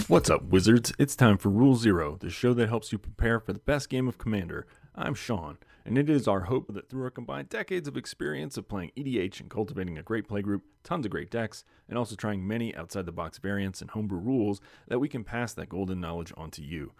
What's up, wizards? It's time for Rule Zero, the show that helps you prepare for the best game of Commander. I'm Shawn, and it is our hope that through our combined decades of experience of playing EDH and cultivating a great playgroup, tons of great decks, and also trying many outside-the-box variants and homebrew rules, that we can pass that golden knowledge on to you.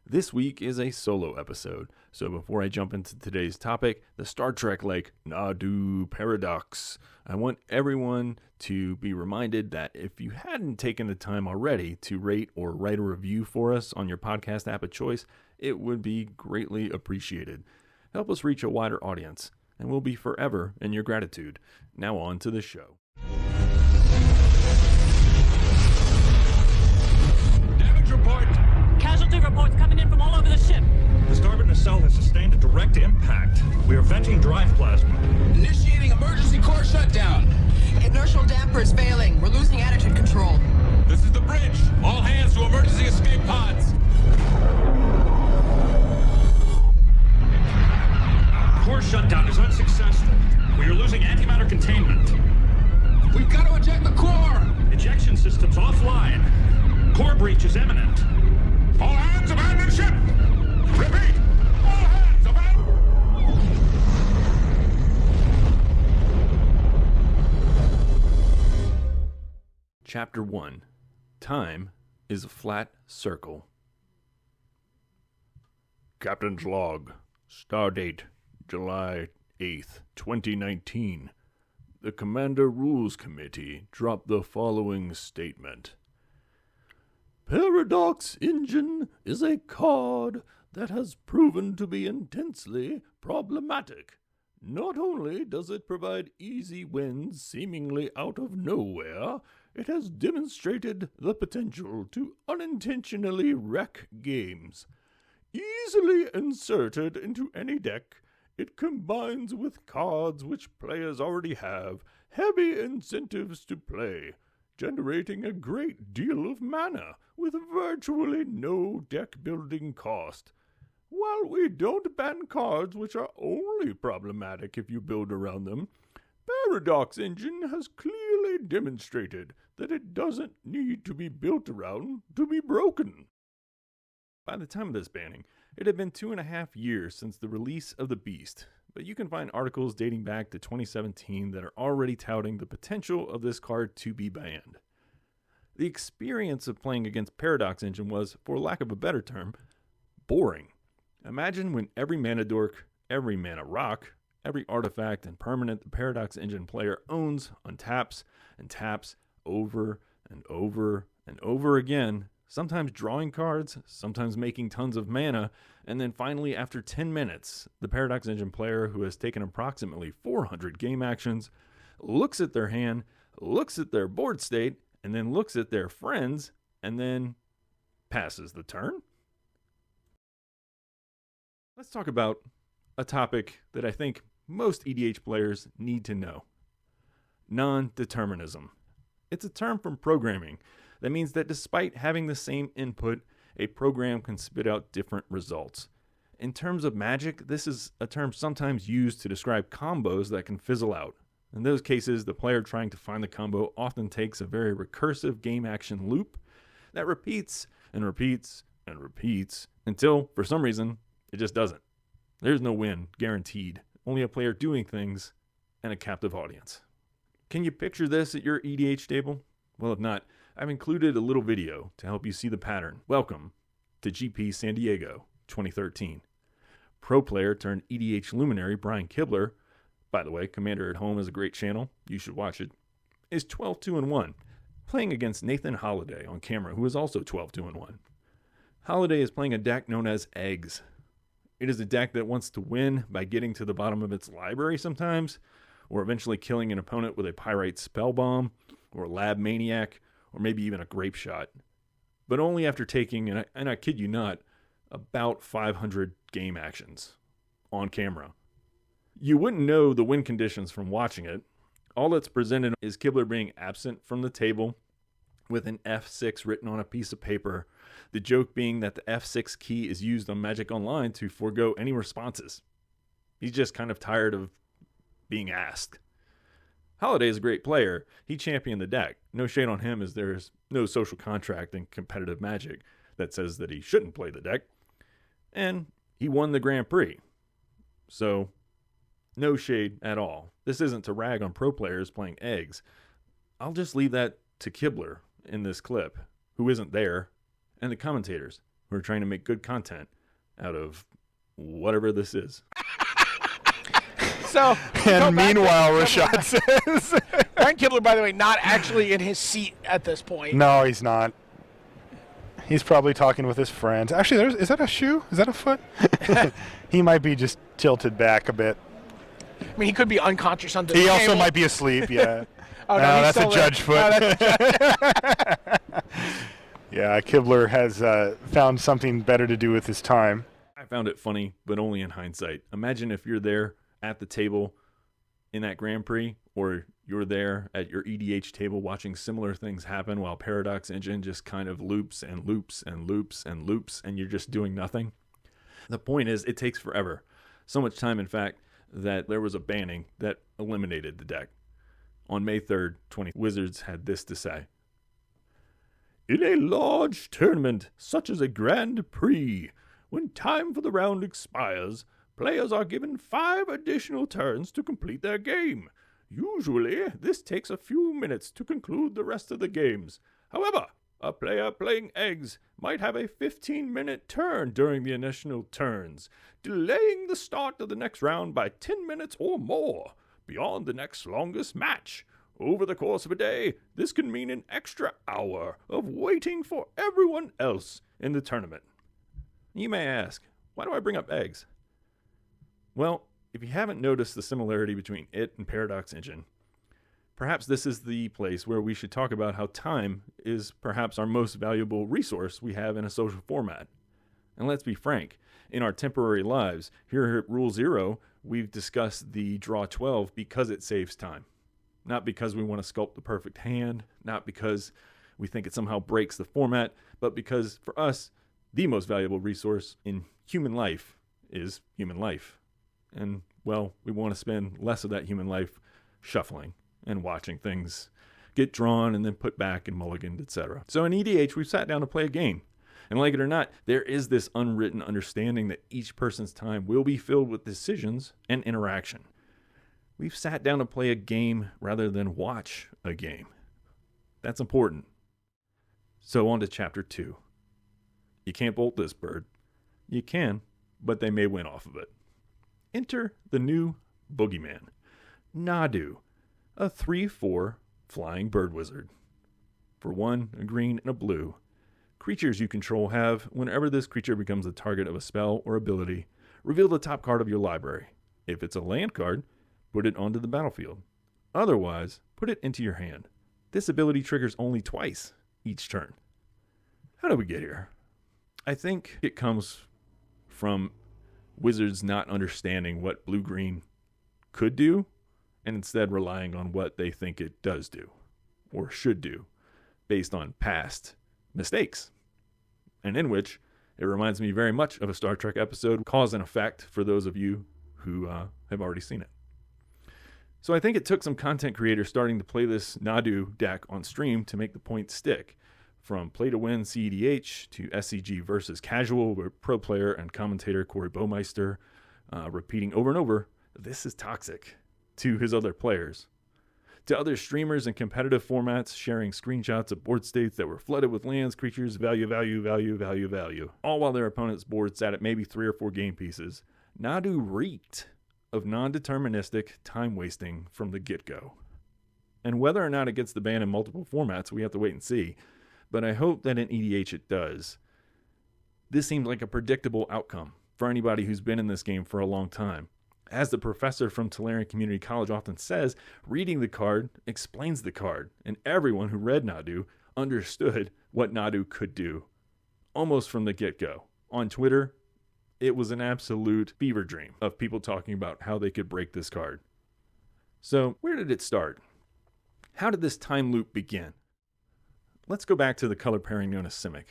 This week is a solo episode, so before I jump into today's topic, the Star Trek-like Nadu Paradox, I want everyone to be reminded that if you hadn't taken the time already to rate or write a review for us on your podcast app of choice, it would be greatly appreciated. Help us reach a wider audience, and we'll be forever in your gratitude. Now on to the show. Damage report! Casualty reports coming in from all over the ship. The starboard nacelle has sustained a direct impact. We are venting drive plasma. Initiating emergency core shutdown. Inertial dampers failing. We're losing attitude control. This is the bridge. All hands to emergency escape pods. Core shutdown is unsuccessful. We are losing antimatter containment. We've got to eject the core. Ejection systems offline. Core breach is imminent. All hands abandon ship! Repeat! All hands abandon! Chapter 1. Time is a flat circle. Captain's log. Stardate, July 8th, 2019. The Commander Rules Committee dropped the following statement. Paradox Engine is a card that has proven to be intensely problematic. Not only does it provide easy wins seemingly out of nowhere, it has demonstrated the potential to unintentionally wreck games. Easily inserted into any deck, it combines with cards which players already have heavy incentives to play, generating a great deal of mana with virtually no deck-building cost. While we don't ban cards which are only problematic if you build around them, Paradox Engine has clearly demonstrated that it doesn't need to be built around to be broken. By the time of this banning, it had been 2.5 years since the release of the Beast, but you can find articles dating back to 2017 that are already touting the potential of this card to be banned. The experience of playing against Paradox Engine was, for lack of a better term, boring. Imagine when every mana dork, every mana rock, every artifact and permanent the Paradox Engine player owns untaps and taps over and over and over again, sometimes drawing cards, sometimes making tons of mana, and then finally after 10 minutes, the Paradox Engine player who has taken approximately 400 game actions looks at their hand, looks at their board state, and then looks at their friends, and then passes the turn. Let's talk about a topic that I think most EDH players need to know. Non-determinism. It's a term from programming that means that despite having the same input, a program can spit out different results. In terms of Magic, this is a term sometimes used to describe combos that can fizzle out. In those cases, the player trying to find the combo often takes a very recursive game action loop that repeats and repeats and repeats until, for some reason, it just doesn't. There's no win, guaranteed. Only a player doing things and a captive audience. Can you picture this at your EDH table? Well, if not, I've included a little video to help you see the pattern. Welcome to GP San Diego 2013. Pro player turned EDH luminary Brian Kibler, by the way, Commander at Home is a great channel, you should watch it, is 12-2-1, playing against Nathan Holliday on camera, who is also 12-2-1. Holliday is playing a deck known as Eggs. It is a deck that wants to win by getting to the bottom of its library sometimes, or eventually killing an opponent with a Pyrite Spellbomb, or Lab Maniac, or maybe even a Grape Shot. But only after taking, and I kid you not, about 500 game actions on camera. You wouldn't know the win conditions from watching it. All that's presented is Kibler being absent from the table with an F6 written on a piece of paper. The joke being that the F6 key is used on Magic Online to forego any responses. He's just kind of tired of being asked. Holiday's a great player. He championed the deck. No shade on him, as there's no social contract in competitive Magic that says that he shouldn't play the deck. And he won the Grand Prix. So, no shade at all. This isn't to rag on pro players playing eggs. I'll just leave that to Kibler in this clip, who isn't there, and the commentators, who are trying to make good content out of whatever this is. So, and meanwhile, Rashad says... Brian Kibler, by the way, not actually in his seat at this point. No, he's not. He's probably talking with his friends. Actually, is that a shoe? Is that a foot? He might be just tilted back a bit. I mean, he could be unconscious under the He table. also might be asleep, yeah. Oh, no, that's a judge foot. No, that's a judge. Yeah, Kibler has found something better to do with his time. I found it funny, but only in hindsight. Imagine if you're there at the table in that Grand Prix, or you're there at your EDH table watching similar things happen while Paradox Engine just kind of loops and loops and loops and loops, and you're just doing nothing. The point is, it takes forever. So much time, in fact, that there was a banning that eliminated the deck. On May 3rd, Wizards had this to say. In a large tournament, such as a Grand Prix, when time for the round expires, players are given 5 additional turns to complete their game. Usually, this takes a few minutes to conclude the rest of the games. However, a player playing eggs might have a 15-minute turn during the initial turns, delaying the start of the next round by 10 minutes or more, beyond the next longest match. Over the course of a day, this can mean an extra hour of waiting for everyone else in the tournament. You may ask, why do I bring up eggs? Well, if you haven't noticed the similarity between it and Paradox Engine, perhaps this is the place where we should talk about how time is perhaps our most valuable resource we have in a social format. And let's be frank, in our temporary lives, here at Rule 0, we've discussed the Draw 12 because it saves time. Not because we want to sculpt the perfect hand, not because we think it somehow breaks the format, but because, for us, the most valuable resource in human life is human life. And, well, we want to spend less of that human life shuffling and watching things get drawn and then put back and mulliganed, etc. So in EDH, we've sat down to play a game. And like it or not, there is this unwritten understanding that each person's time will be filled with decisions and interaction. We've sat down to play a game rather than watch a game. That's important. So on to Chapter 2. You can't bolt this bird. You can, but they may win off of it. Enter the new boogeyman, Nadu, a 3/4 flying bird wizard. For 1, a green and a blue. Creatures you control have, whenever this creature becomes the target of a spell or ability, reveal the top card of your library. If it's a land card, put it onto the battlefield. Otherwise, put it into your hand. This ability triggers only twice each turn. How did we get here? I think it comes from Wizards not understanding what blue-green could do, and instead relying on what they think it does do, or should do, based on past mistakes. And in which, it reminds me very much of a Star Trek episode, Cause and Effect, for those of you who have already seen it. So I think it took some content creators starting to play this Nadu deck on stream to make the point stick. From Play to Win CEDH to SCG versus Casual, where pro player and commentator Corey Baumeister repeating over and over, "This is toxic," to his other players. To other streamers in competitive formats sharing screenshots of board states that were flooded with lands, creatures, value, all while their opponent's board sat at maybe 3 or 4 game pieces. Nadu reeked of non-deterministic time wasting from the get-go. And whether or not it gets the ban in multiple formats, we have to wait and see. But I hope that in EDH it does. This seems like a predictable outcome for anybody who's been in this game for a long time. As the professor from Tolarian Community College often says, reading the card explains the card, and everyone who read Nadu understood what Nadu could do, almost from the get-go. On Twitter, it was an absolute fever dream of people talking about how they could break this card. So, where did it start? How did this time loop begin? Let's go back to the color pairing known as Simic.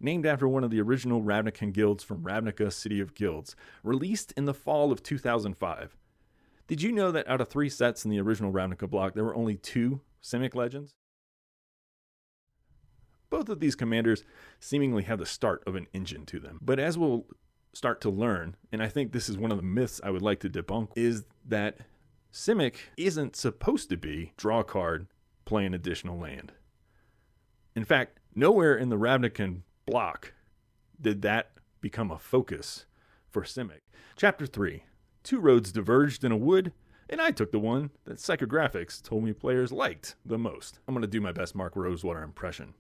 named after one of the original Ravnican guilds from Ravnica City of Guilds, released in the fall of 2005. Did you know that out of 3 sets in the original Ravnica block, there were only 2 Simic legends? Both of these commanders seemingly have the start of an engine to them. But as we'll start to learn, and I think this is one of the myths I would like to debunk, is that Simic isn't supposed to be draw a card, play an additional land. In fact, nowhere in the Ravnican block did that become a focus for Simic. Chapter 3. 2 roads diverged in a wood, and I took the one that psychographics told me players liked the most. I'm going to do my best Mark Rosewater impression.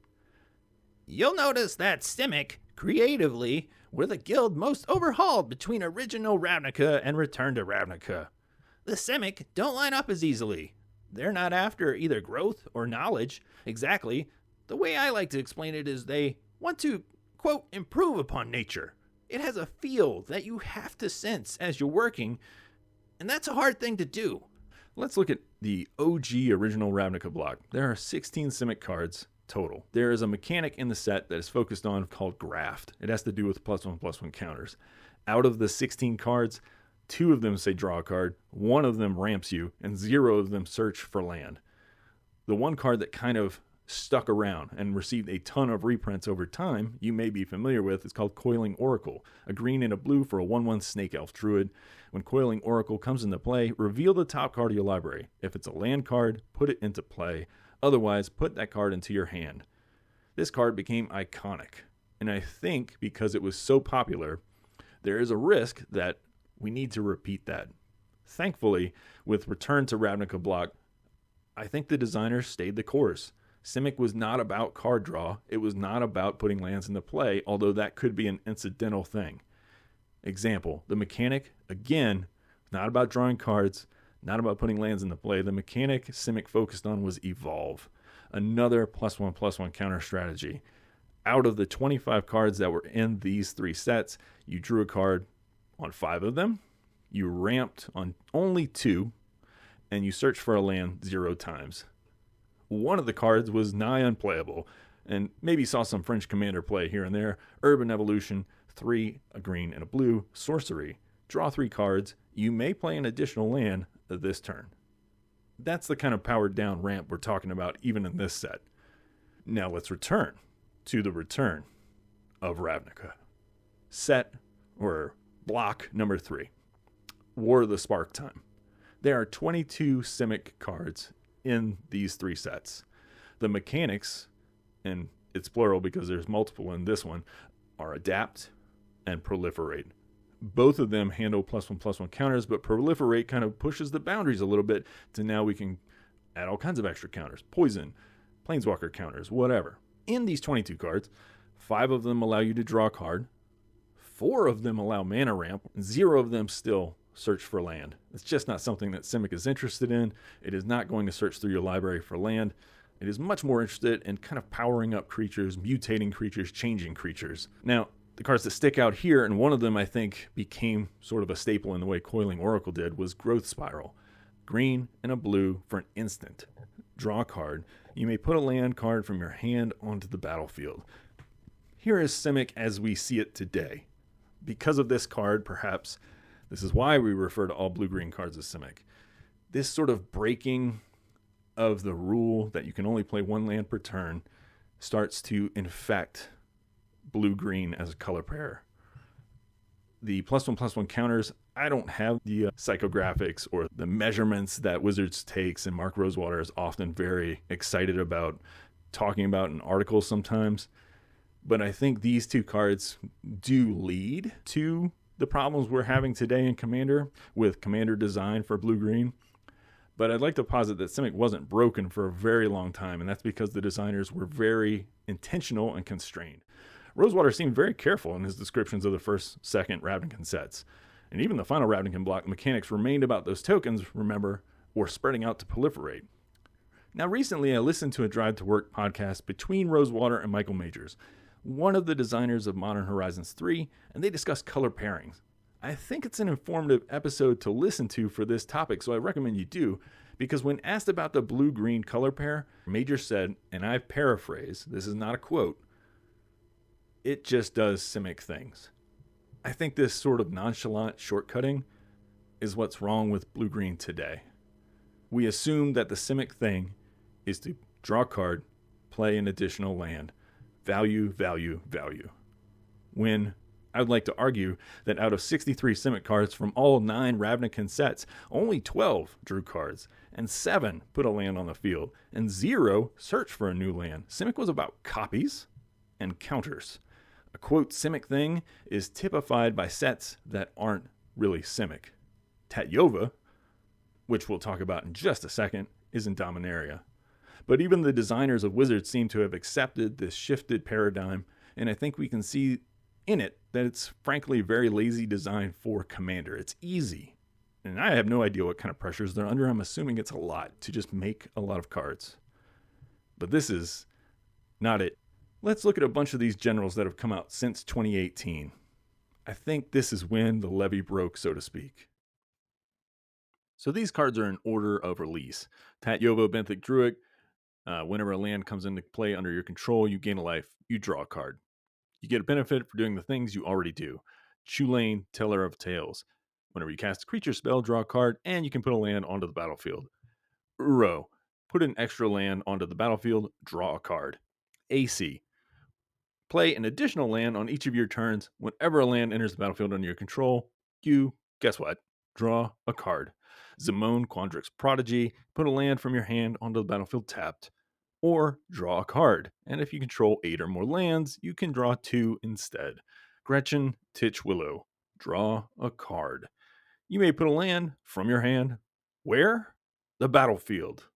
You'll notice that Simic, creatively, were the guild most overhauled between original Ravnica and Return to Ravnica. The Simic don't line up as easily. They're not after either growth or knowledge. Exactly. The way I like to explain it is they want to, quote, improve upon nature. It has a feel that you have to sense as you're working, and that's a hard thing to do. Let's look at the OG original Ravnica block. There are 16 Simic cards total. There is a mechanic in the set that is focused on called graft. It has to do with +1/+1 counters. Out of the 16 cards, 2 of them say draw a card, 1 of them ramps you, and 0 of them search for land. The one card that kind of stuck around and received a ton of reprints over time you may be familiar with is called Coiling Oracle, a green and a blue for a 1/1 Snake Elf Druid. When Coiling Oracle comes into play, reveal the top card of your library. If it's a land card, put it into play. Otherwise, put that card into your hand. This card became iconic, and I think because it was so popular, there is a risk that we need to repeat that. Thankfully, with Return to Ravnica block, I think the designers stayed the course. Simic was not about card draw. It was not about putting lands into play, although that could be an incidental thing. Example, the mechanic, again, not about drawing cards, not about putting lands into play. The mechanic Simic focused on was Evolve, another +1/+1 counter strategy. Out of the 25 cards that were in these 3 sets, you drew a card on 5 of them, you ramped on only 2, and you searched for a land 0 times. One of the cards was nigh unplayable, and maybe saw some French commander play here and there. Urban Evolution, 3, a green and a blue, sorcery. Draw 3 cards, you may play an additional land this turn. That's the kind of powered down ramp we're talking about even in this set. Now let's return to the Return of Ravnica. Set, or block number 3, War of the Spark Time. There are 22 Simic cards in these 3 sets. The mechanics, and it's plural because there's multiple in this one, are Adapt and Proliferate. Both of them handle +1/+1 counters, but Proliferate kind of pushes the boundaries a little bit to now we can add all kinds of extra counters. Poison, Planeswalker counters, whatever. In these 22 cards, 5 of them allow you to draw a card, 4 of them allow mana ramp, 0 of them still search for land. It's just not something that Simic is interested in. It is not going to search through your library for land. It is much more interested in kind of powering up creatures, mutating creatures, changing creatures. Now, the cards that stick out here, and one of them I think became sort of a staple in the way Coiling Oracle did, was Growth Spiral. Green and a blue for an instant. Draw a card. You may put a land card from your hand onto the battlefield. Here is Simic as we see it today. Because of this card, perhaps, this is why we refer to all blue-green cards as Simic. This sort of breaking of the rule that you can only play 1 land per turn starts to infect blue-green as a color pair. The +1/+1 counters, I don't have the psychographics or the measurements that Wizards takes, and Mark Rosewater is often very excited about talking about in articles sometimes. But I think these 2 cards do lead to the problems we're having today in Commander with Commander design for blue-green. But I'd like to posit that Simic wasn't broken for a very long time, and that's because the designers were very intentional and constrained. Rosewater seemed very careful in his descriptions of the first, second Ravnican sets. And even the final Ravnican block mechanics remained about those tokens, remember, or spreading out to proliferate. Now recently I listened to a Drive to Work podcast between Rosewater and Michael Majors, one of the designers of Modern Horizons 3, and they discussed color pairings. I think it's an informative episode to listen to for this topic, so I recommend you do, because when asked about the blue-green color pair, Major said, and I paraphrase, this is not a quote, it just does Simic things. I think this sort of nonchalant shortcutting is what's wrong with blue-green today. We assume that the Simic thing is to draw a card, play an additional land, value, when I would like to argue that out of 63 Simic cards from all 9 Ravnican sets, only 12 drew cards, and 7 put a land on the field, and 0 searched for a new land. Simic was about copies and counters. A quote Simic thing is typified by sets that aren't really Simic. Tatyova, which we'll talk about in just a second, is in Dominaria. But even the designers of Wizards seem to have accepted this shifted paradigm, and I think we can see in it that it's frankly very lazy design for Commander. It's easy, and I have no idea what kind of pressures they're under. I'm assuming it's a lot to just make a lot of cards. But this is not it. Let's look at a bunch of these generals that have come out since 2018. I think this is when the levee broke, so to speak. So these cards are in order of release. Tatyova, Benthic Druid. Whenever a land comes into play under your control, you gain a life, you draw a card. You get a benefit for doing the things you already do. Chulane, Teller of Tales. Whenever you cast a creature spell, draw a card, and you can put a land onto the battlefield. Uro, put an extra land onto the battlefield, draw a card. AC, play an additional land on each of your turns. Whenever a land enters the battlefield under your control, you, guess what? Draw a card. Zimone, Quandrix Prodigy, put a land from your hand onto the battlefield tapped. Or draw a card, and if you control 8 or more lands, you can draw 2 instead. Gretchen, Titch Willow, draw a card. You may put a land from your hand. Where? The battlefield.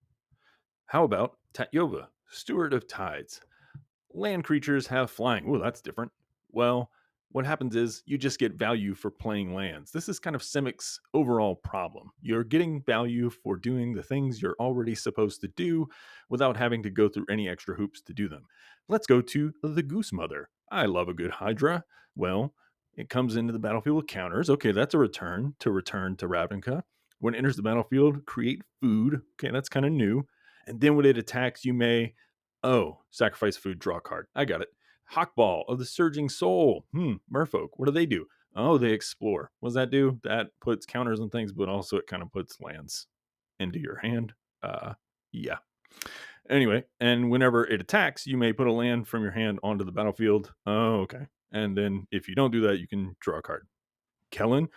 How about Tatyova, Steward of Tides? Land creatures have flying. Ooh, that's different. Well, what happens is you just get value for playing lands. This is kind of Simic's overall problem. You're getting value for doing the things you're already supposed to do without having to go through any extra hoops to do them. Let's go to the Goose Mother. I love a good Hydra. Well, it comes into the battlefield with counters. Okay, that's a return to Ravnica. When it enters the battlefield, create food. Okay, that's kind of new. And then when it attacks, you may, sacrifice food, draw a card. I got it. Hawkball of the Surging Soul. Merfolk. What do? Oh, they explore. What does that do? That puts counters on things, but also it kind of puts lands into your hand. Yeah. Anyway, and whenever it attacks, you may put a land from your hand onto the battlefield. Oh, okay. And then if you don't do that, you can draw a card. Kellen,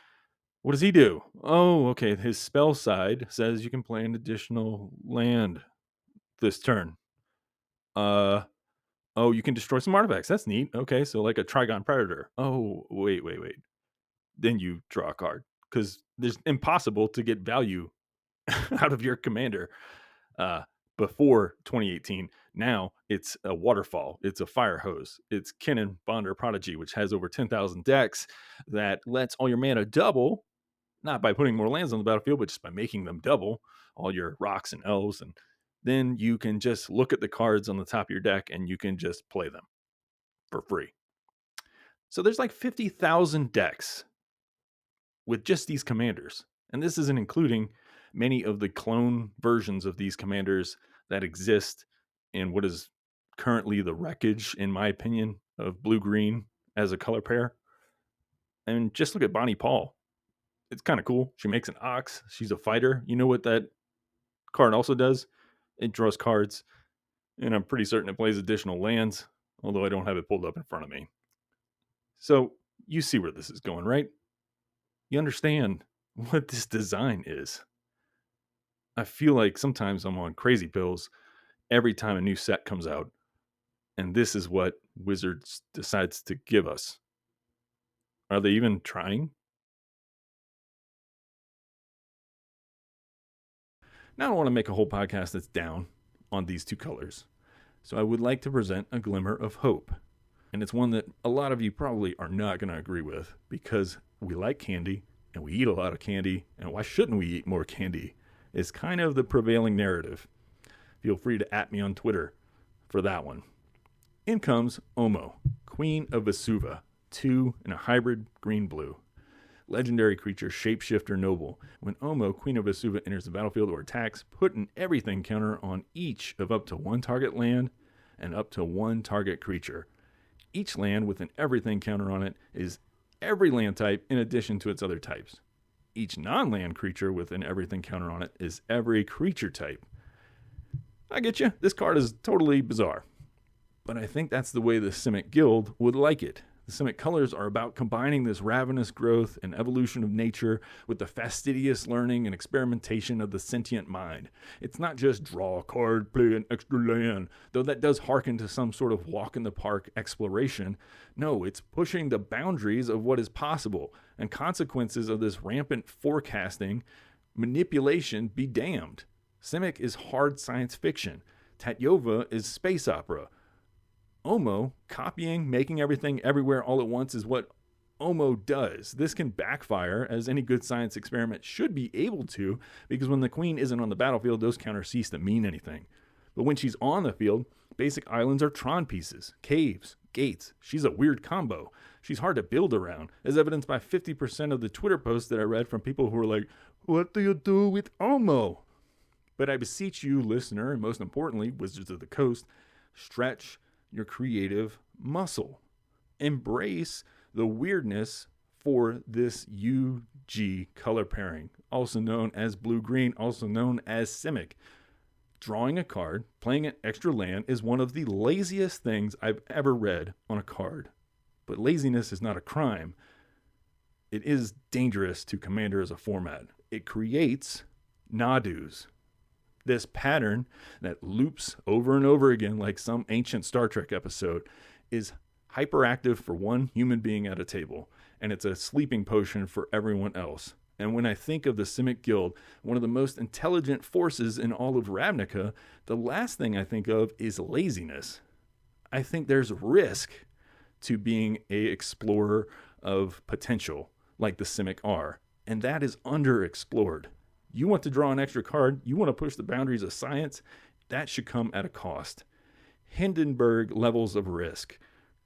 what does he do? Oh, okay. His spell side says you can play an additional land this turn. Oh, you can destroy some artifacts. That's neat. Okay, so like a Trigon Predator. Oh, wait. Then you draw a card because there's impossible to get value out of your commander before 2018. Now it's a waterfall. It's a fire hose. It's Kennen, Bonder, Prodigy, which has over 10,000 decks that lets all your mana double, not by putting more lands on the battlefield, but just by making them double, all your rocks and elves, and then you can just look at the cards on the top of your deck and you can just play them for free. So there's like 50,000 decks with just these commanders. And this isn't including many of the clone versions of these commanders that exist in what is currently the wreckage, in my opinion, of blue-green as a color pair. And just look at Bonnie Paul. It's kind of cool. She makes an ox. She's a fighter. You know what that card also does? It draws cards, and I'm pretty certain it plays additional lands, although I don't have it pulled up in front of me. So you see where this is going, right? You understand what this design is. I feel like sometimes I'm on crazy pills every time a new set comes out, and this is what Wizards decides to give us. Are they even trying? Now I don't want to make a whole podcast that's down on these two colors. So I would like to present a glimmer of hope. And it's one that a lot of you probably are not going to agree with because we like candy and we eat a lot of candy. And why shouldn't we eat more candy? Is kind of the prevailing narrative. Feel free to @ me on Twitter for that one. In comes Omo, Queen of Vesuva, 2 in a hybrid green-blue. Legendary creature, Shapeshifter Noble. When Omo, Queen of Vesuva, enters the battlefield or attacks, put an everything counter on each of up to 1 target land and up to 1 target creature. Each land with an everything counter on it is every land type in addition to its other types. Each non-land creature with an everything counter on it is every creature type. I get you, this card is totally bizarre. But I think that's the way the Simic Guild would like it. The Simic colors are about combining this ravenous growth and evolution of nature with the fastidious learning and experimentation of the sentient mind. It's not just draw a card, play an extra land, though that does harken to some sort of walk in the park exploration. No, it's pushing the boundaries of what is possible, and consequences of this rampant forecasting, manipulation be damned. Simic is hard science fiction. Tatyova is space opera. Omo, copying, making everything everywhere all at once is what Omo does. This can backfire, as any good science experiment should be able to, because when the queen isn't on the battlefield, those counters cease to mean anything. But when she's on the field, basic islands are Tron pieces, caves, gates. She's a weird combo. She's hard to build around, as evidenced by 50% of the Twitter posts that I read from people who were like, "What do you do with Omo?" But I beseech you, listener, and most importantly, Wizards of the Coast, stretch your creative muscle. Embrace the weirdness for this UG color pairing, also known as blue-green, also known as Simic. Drawing a card, playing an extra land is one of the laziest things I've ever read on a card. But laziness is not a crime. It is dangerous to Commander as a format. It creates Nadus. This pattern that loops over and over again like some ancient Star Trek episode is hyperactive for one human being at a table, and it's a sleeping potion for everyone else. And when I think of the Simic Guild, one of the most intelligent forces in all of Ravnica, the last thing I think of is laziness. I think there's risk to being an explorer of potential like the Simic are, and that is underexplored. You want to draw an extra card, you want to push the boundaries of science, that should come at a cost. Hindenburg levels of risk.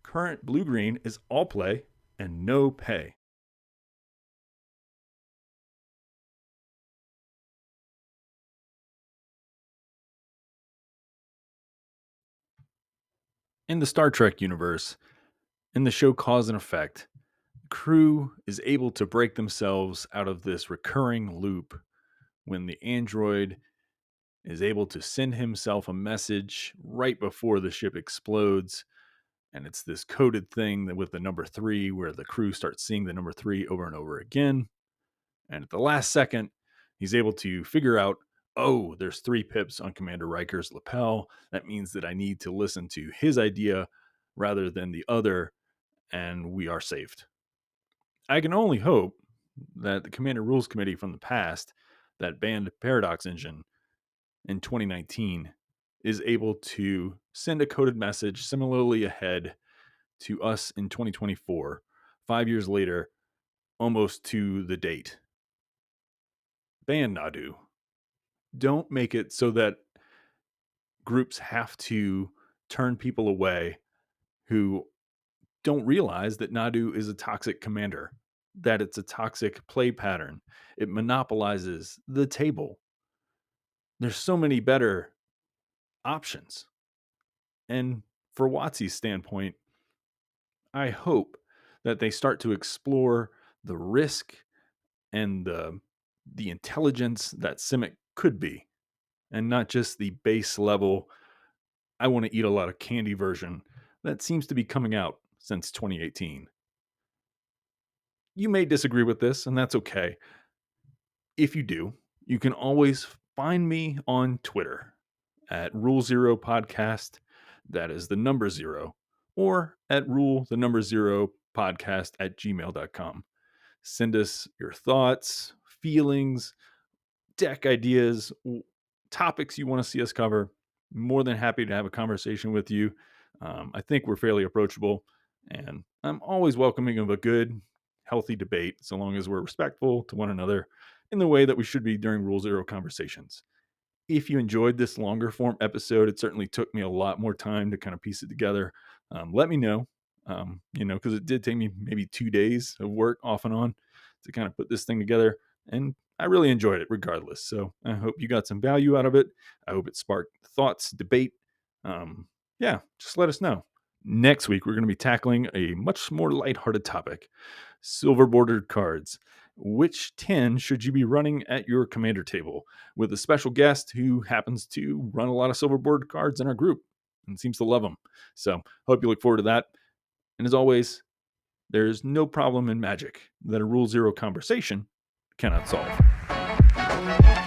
Current blue-green is all play and no pay. In the Star Trek universe, in the show Cause and Effect, the crew is able to break themselves out of this recurring loop when the android is able to send himself a message right before the ship explodes. And it's this coded thing that with the number 3, where the crew starts seeing the number 3 over and over again. And at the last second, he's able to figure out, oh, there's 3 pips on Commander Riker's lapel. That means that I need to listen to his idea rather than the other, and we are saved. I can only hope that the Commander Rules Committee from the past that banned Paradox Engine in 2019 is able to send a coded message similarly ahead to us in 2024, 5 years later, almost to the date. Ban Nadu. Don't make it so that groups have to turn people away who don't realize that Nadu is a toxic commander, that it's a toxic play pattern. It monopolizes the table. There's so many better options. And for WotC's standpoint, I hope that they start to explore the risk and the intelligence that Simic could be, and not just the base level, I want to eat a lot of candy version that seems to be coming out since 2018. You may disagree with this, and that's okay. If you do, you can always find me on Twitter at Rule0 Podcast. That is the number 0, or at Rule0 Podcast at gmail.com. Send us your thoughts, feelings, deck ideas, topics you want to see us cover. More than happy to have a conversation with you. I think we're fairly approachable, and I'm always welcoming of a good, healthy debate, so long as we're respectful to one another in the way that we should be during Rule 0 conversations. If you enjoyed this longer form episode, it certainly took me a lot more time to kind of piece it together. Let me know, because it did take me maybe 2 days of work off and on to kind of put this thing together. And I really enjoyed it regardless. So I hope you got some value out of it. I hope it sparked thoughts, debate. Just let us know. Next week, we're going to be tackling a much more lighthearted topic, silver bordered cards. Which 10 should you be running at your commander table, with a special guest who happens to run a lot of silver bordered cards in our group and seems to love them. So hope you look forward to that. And as always, there's no problem in Magic that a Rule Zero conversation cannot solve.